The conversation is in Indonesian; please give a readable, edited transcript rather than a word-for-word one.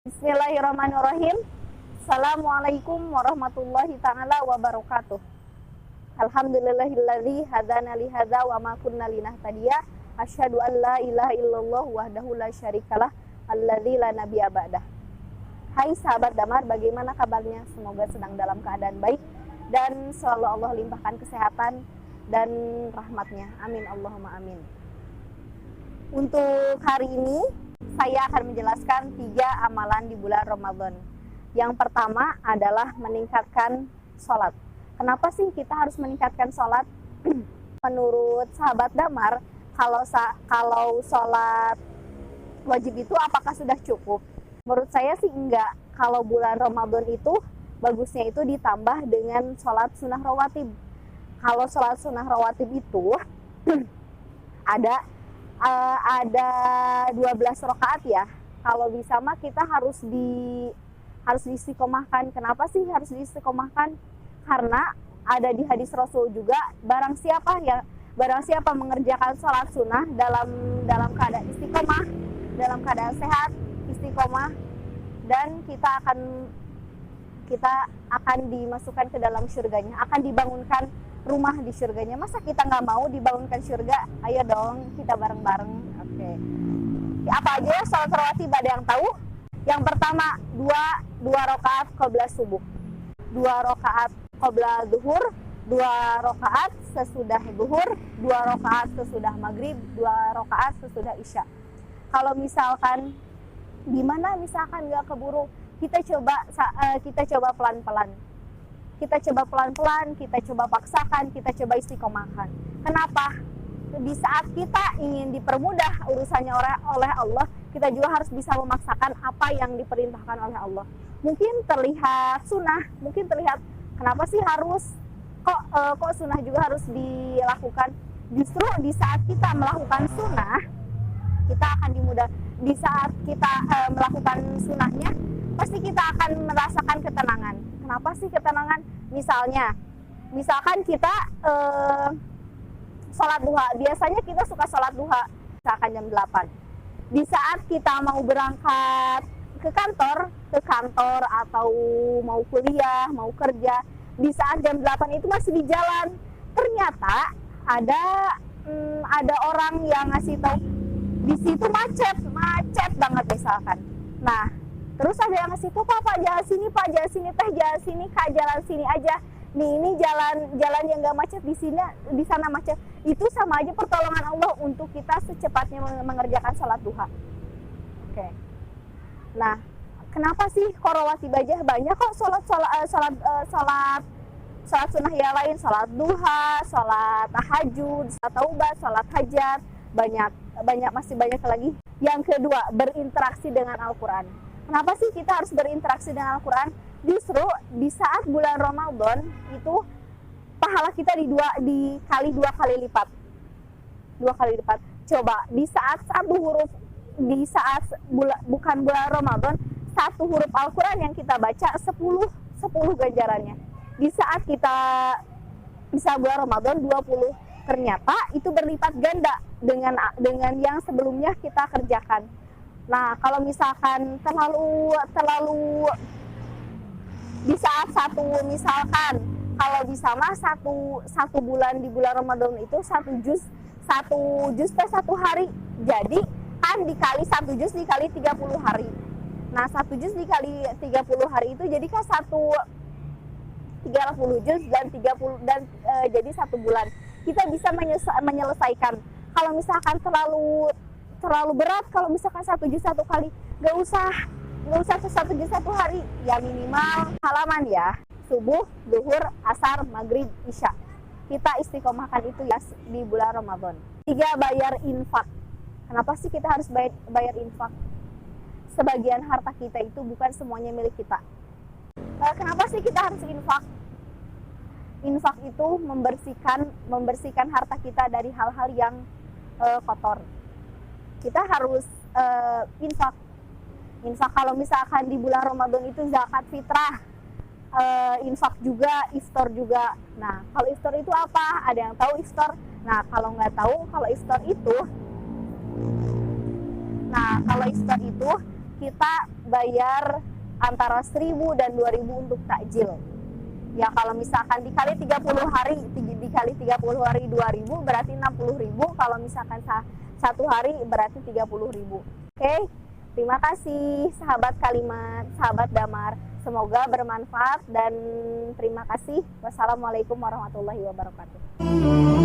Bismillahirrahmanirrahim. Assalamualaikum warahmatullahi ta'ala wabarakatuh. Alhamdulillahilladzi hadana li hadza wa ma kunna linahtadiya. Asyhadu an la ilaha illallah wahdahu la syarikalah alladzi la nabiyya ba'dah. Hai sahabat Damar, bagaimana kabarnya? Semoga sedang dalam keadaan baik dan selalu Allah limpahkan kesehatan dan rahmatnya. Amin Allahumma amin. Untuk hari ini saya akan menjelaskan 3 amalan di bulan Ramadan. Yang pertama adalah meningkatkan sholat. Kenapa sih kita harus meningkatkan sholat? Menurut sahabat Damar, kalau sholat wajib itu apakah sudah cukup? Menurut saya sih enggak. Kalau bulan Ramadan itu bagusnya itu ditambah dengan sholat sunnah rawatib. Kalau sholat sunnah rawatib itu ada 12 rakaat ya. Kalau bisa mah kita harus diistiqomahkan. Kenapa sih harus diistiqomahkan? Karena ada di hadis Rasul juga, barang siapa mengerjakan sholat sunnah dalam keadaan istiqomah, dalam keadaan sehat, istiqomah, dan kita akan dimasukkan ke dalam surganya, akan dibangunkan rumah di surganya. Masa kita nggak mau dibangunkan surga? Ayo dong, kita bareng-bareng. Oke. Apa aja ya sholat rawatib, ada yang tahu? Yang pertama, 2 rakaat qabla subuh, 2 rakaat qabla zuhur, 2 rakaat sesudah zuhur, 2 rakaat sesudah maghrib, 2 rakaat sesudah isya. Kalau misalkan gimana, misalkan nggak keburu, kita coba pelan-pelan. Kita coba pelan-pelan, kita coba paksakan, kita coba istiqomahkan. Kenapa? Di saat kita ingin dipermudah urusannya oleh Allah, kita juga harus bisa memaksakan apa yang diperintahkan oleh Allah. Mungkin terlihat sunnah, mungkin terlihat kenapa sih harus kok sunnah juga harus dilakukan. Justru di saat kita melakukan sunnah, kita akan dimudah. Di saat kita melakukan sunnahnya, pasti kita akan merasakan ketenangan. Kenapa sih ketenangan? Misalkan kita sholat duha. Biasanya kita suka sholat duha, misalkan jam 8. Di saat kita mau berangkat ke kantor atau mau kuliah, mau kerja, di saat jam 8 itu masih di jalan, ternyata ada orang yang ngasih tahu di situ macet banget misalkan. Nah, terus ada yang ngasih tahu, Pak, jalan sini, teh jalan sini, Kak, jalan sini aja. Nih, ini jalan yang nggak macet, di sana macet. Itu sama aja pertolongan Allah untuk kita secepatnya mengerjakan sholat duha. Oke. Nah, kenapa sih rawatib aja banyak kok sholat sunnah yang lain, sholat duha, sholat tahajud, sholat taubat, sholat hajat, masih banyak lagi. Yang kedua, berinteraksi dengan Al-Quran. Kenapa sih kita harus berinteraksi dengan Al-Quran? Justru di saat bulan Ramadan itu pahala kita dikali 2 kali lipat. 2 kali lipat. Coba di saat bukan bulan Ramadan, 1 huruf Al-Quran yang kita baca 10 ganjarannya. Di saat bisa bulan Ramadan 20. Ternyata itu berlipat ganda dengan yang sebelumnya kita kerjakan. Nah, kalau misalkan terlalu di saat misalkan kalau bisa mah satu bulan di bulan Ramadan itu 1 juz per 1 hari. Jadi kan dikali 1 juz dikali 30 hari. Nah, 1 juz dikali 30 hari itu jadi kan 30 juz dan jadi 1 bulan. Kita bisa menyelesaikan. Kalau misalkan terlalu berat, kalau misalkan 1 juz 1 kali, nggak usah 1 juz 1 hari, ya minimal halaman ya, subuh, zuhur, asar, maghrib, isya. Kita istiqomahkan itu ya di bulan Ramadan. 3, bayar infak. Kenapa sih kita harus bayar infak? Sebagian harta kita itu bukan semuanya milik kita. Kenapa sih kita harus infak? Infak itu membersihkan harta kita dari hal-hal yang kotor. Kita harus infak. Kalau misalkan di bulan Ramadan itu zakat fitrah, infak juga, iftar juga. Nah, kalau iftar itu apa? Ada yang tahu iftar? Nah, kalau nggak tahu, kalau iftar itu kita bayar antara 1.000 dan 2.000 untuk takjil. Ya kalau misalkan dikali 30 hari, dikali 30 hari 2.000 berarti 60.000. Kalau misalkan satu hari berarti 30.000. Oke, terima kasih sahabat Kalimat, sahabat Damar. Semoga bermanfaat dan terima kasih. Wassalamualaikum warahmatullahi wabarakatuh.